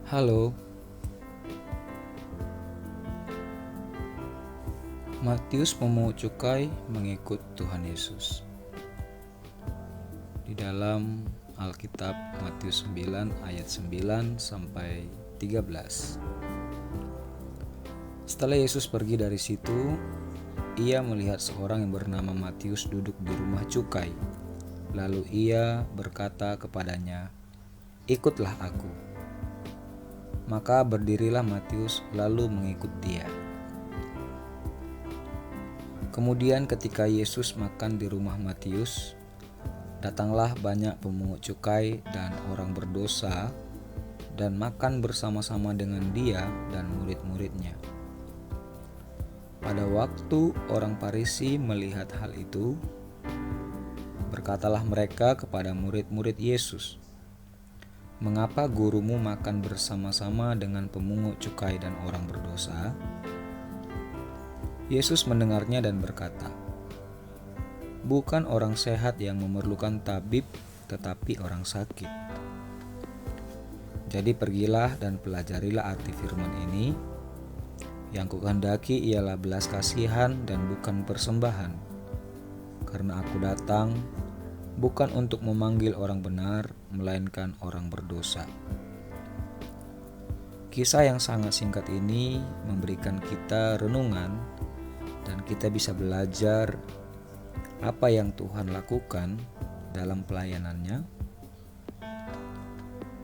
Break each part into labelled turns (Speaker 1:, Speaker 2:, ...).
Speaker 1: Halo, Matius pemungut cukai mengikut Tuhan Yesus. Di dalam Alkitab Matius 9 ayat 9 sampai 13. Setelah Yesus pergi dari situ, ia melihat seorang yang bernama Matius duduk di rumah cukai. Lalu ia berkata kepadanya, "Ikutlah aku." Maka berdirilah Matius lalu mengikut dia. Kemudian ketika Yesus makan di rumah Matius, datanglah banyak pemungut cukai dan orang berdosa dan makan bersama-sama dengan dia dan murid-muridnya. Pada waktu orang Farisi melihat hal itu, berkatalah mereka kepada murid-murid Yesus, "Mengapa gurumu makan bersama-sama dengan pemungut cukai dan orang berdosa?" Yesus mendengarnya dan berkata, "Bukan orang sehat yang memerlukan tabib, tetapi orang sakit. Jadi pergilah dan pelajarilah arti firman ini. Yang kukehendaki ialah belas kasihan dan bukan persembahan. Karena aku datang bukan untuk memanggil orang benar, melainkan orang berdosa." Kisah yang sangat singkat ini memberikan kita renungan dan kita bisa belajar apa yang Tuhan lakukan dalam pelayanannya,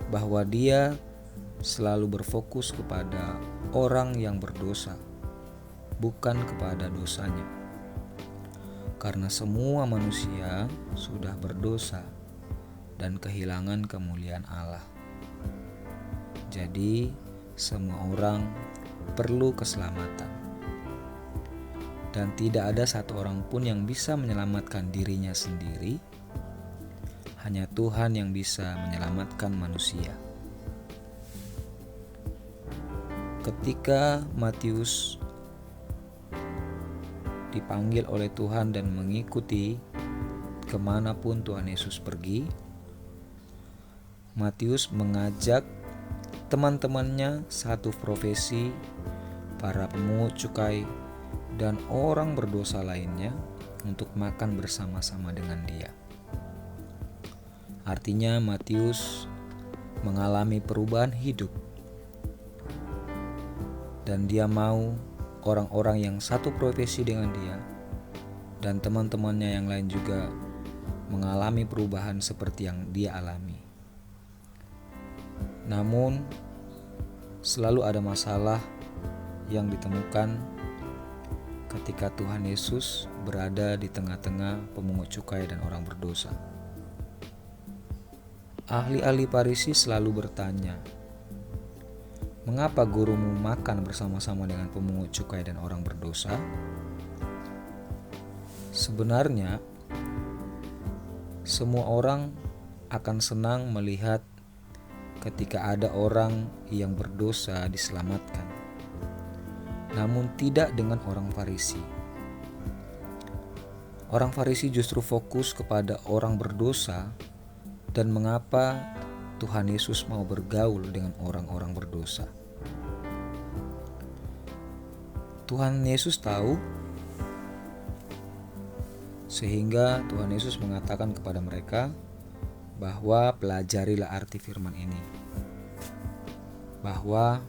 Speaker 1: bahwa Dia selalu berfokus kepada orang yang berdosa, bukan kepada dosanya. Karena semua manusia sudah berdosa dan kehilangan kemuliaan Allah. Jadi, semua orang perlu keselamatan. Dan tidak ada satu orang pun yang bisa menyelamatkan dirinya sendiri. Hanya Tuhan yang bisa menyelamatkan manusia. Ketika Matius dipanggil oleh Tuhan dan mengikuti kemanapun Tuhan Yesus pergi, Matius mengajak teman-temannya satu profesi, para pemungut cukai dan orang berdosa lainnya untuk makan bersama-sama dengan dia. Artinya Matius mengalami perubahan hidup dan dia mau orang-orang yang satu profesi dengan dia dan teman-temannya yang lain juga mengalami perubahan seperti yang dia alami. Namun selalu ada masalah yang ditemukan ketika Tuhan Yesus berada di tengah-tengah pemungut cukai dan orang berdosa. Ahli-ahli Farisi selalu bertanya, "Mengapa gurumu makan bersama-sama dengan pemungut cukai dan orang berdosa?" Sebenarnya, semua orang akan senang melihat ketika ada orang yang berdosa diselamatkan. Namun tidak dengan orang Farisi. Orang Farisi justru fokus kepada orang berdosa dan mengapa Tuhan Yesus mau bergaul dengan orang-orang berdosa. Tuhan Yesus tahu, sehingga Tuhan Yesus mengatakan kepada mereka bahwa pelajarilah arti firman ini, bahwa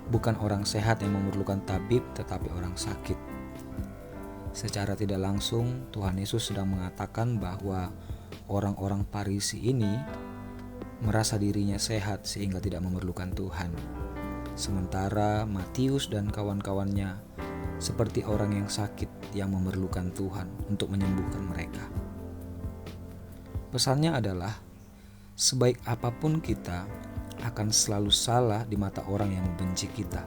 Speaker 1: bukan orang sehat yang memerlukan tabib, tetapi orang sakit. Secara tidak langsung Tuhan Yesus sedang mengatakan bahwa orang-orang Farisi ini merasa dirinya sehat sehingga tidak memerlukan Tuhan. Sementara Matius dan kawan-kawannya seperti orang yang sakit yang memerlukan Tuhan untuk menyembuhkan mereka. Pesannya adalah, sebaik apapun kita akan selalu salah di mata orang yang membenci kita.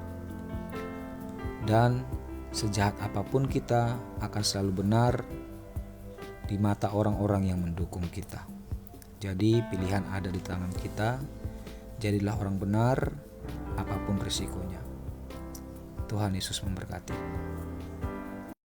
Speaker 1: Dan sejahat apapun kita akan selalu benar di mata orang-orang yang mendukung kita. Jadi pilihan ada di tangan kita. Jadilah orang benar apapun risikonya. Tuhan Yesus memberkati.